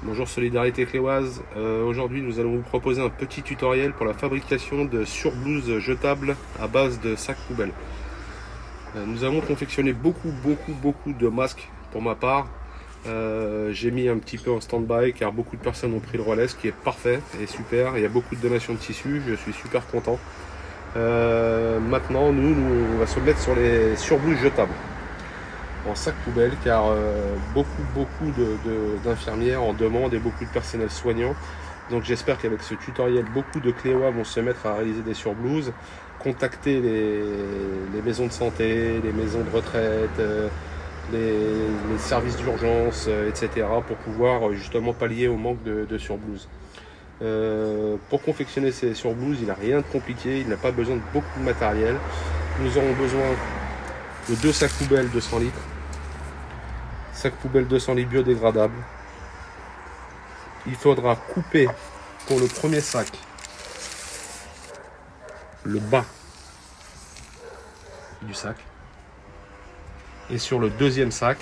Bonjour Solidarité Cléoise, aujourd'hui nous allons vous proposer un petit tutoriel pour la fabrication de surblouses jetables à base de sacs poubelles. Nous avons confectionné beaucoup de masques pour ma part. J'ai mis un petit peu en stand-by car beaucoup de personnes ont pris le relais, ce qui est parfait et super. Il y a beaucoup de donations de tissus, je suis super content. Maintenant on va se mettre sur les surblouses jetables en sac poubelle car beaucoup d'infirmières en demandent et beaucoup de personnel soignant. Donc j'espère qu'avec ce tutoriel, beaucoup de Cléois vont se mettre à réaliser des surblouses, contacter les maisons de santé, les maisons de retraite, les services d'urgence, etc. pour pouvoir justement pallier au manque de surblouses. Pour confectionner ces surblouses, il n'a rien de compliqué, il n'a pas besoin de beaucoup de matériel. Nous aurons besoin de 2 sacs poubelles de 100 litres. Sac poubelle 200 litres biodégradable. Il faudra couper pour le premier sac le bas du sac. Et sur le deuxième sac,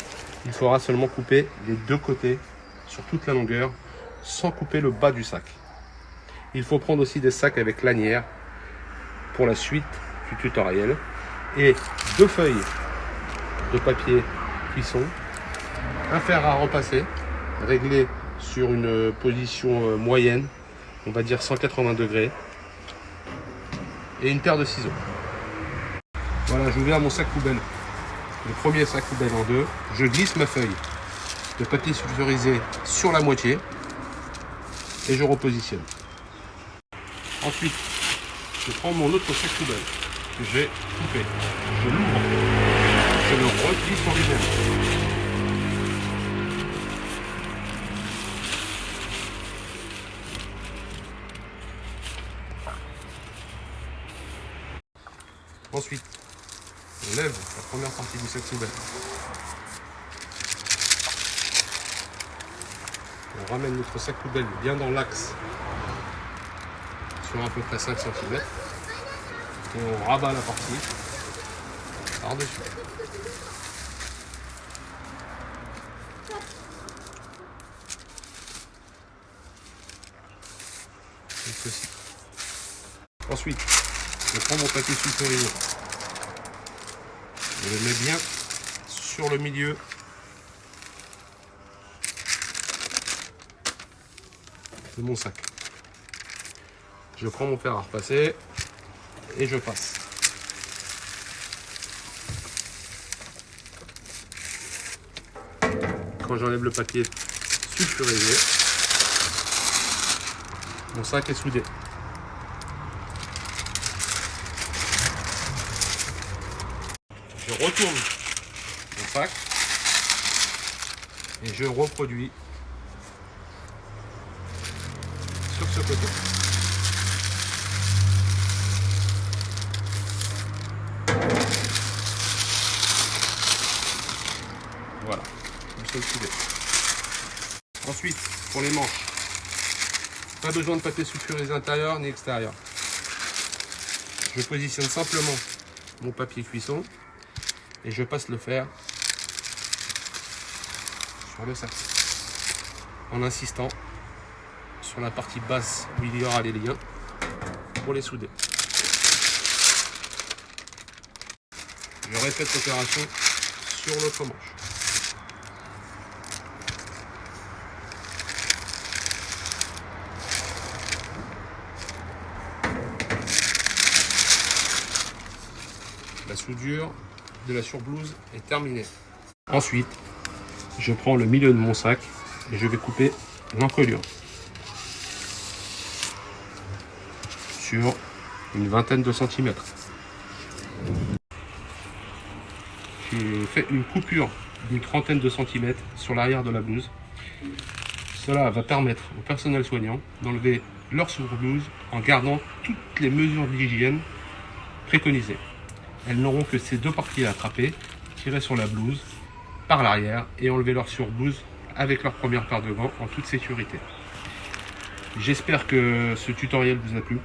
il faudra seulement couper les 2 côtés sur toute la longueur sans couper le bas du sac. Il faut prendre aussi des sacs avec lanière pour la suite du tutoriel et 2 feuilles de papier cuisson, un fer à repasser réglé sur une position moyenne, on va dire 180 degrés, et une paire de ciseaux. Voilà, j'ouvre mon sac poubelle, le premier sac poubelle en 2, je glisse ma feuille de papier sulfurisé sur la moitié et je repositionne. Ensuite, je prends mon autre sac poubelle que j'ai coupé, je l'ouvre, je le replie sur lui-même. Ensuite, on lève la première partie du sac poubelle. On ramène notre sac poubelle bien dans l'axe sur à peu près 5 cm. Et on rabat la partie par-dessus. Comme ceci. Ensuite, je prends mon papier sulfurisé. Je le mets bien sur le milieu de mon sac. Je prends mon fer à repasser et je passe. Quand j'enlève le papier sulfurisé, mon sac est soudé. Je retourne mon sac et je reproduis sur ce côté. Voilà, nous sommes soudés. Ensuite, pour les manches, pas besoin de papier sulfurisé intérieur ni extérieur. Je positionne simplement mon papier cuisson et je passe le fer sur le sac en insistant sur la partie basse où il y aura les liens pour les souder. Je répète l'opération sur l'autre manche. La soudure de la surblouse est terminée. Ensuite, je prends le milieu de mon sac et je vais couper l'encolure sur une vingtaine de centimètres. J'ai fait une coupure d'une trentaine de centimètres sur l'arrière de la blouse. Cela va permettre au personnel soignant d'enlever leur surblouse en gardant toutes les mesures d'hygiène préconisées. Elles n'auront que ces 2 parties à attraper, tirer sur la blouse par l'arrière et enlever leur surblouse avec leur première paire de gants en toute sécurité. J'espère que ce tutoriel vous a plu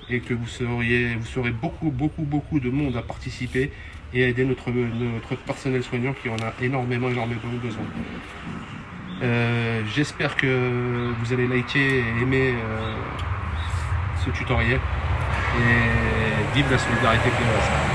et que vous serez beaucoup de monde à participer et à aider notre personnel soignant qui en a énormément besoin. J'espère que vous allez liker et aimer ce tutoriel. Et vive la solidarité POS.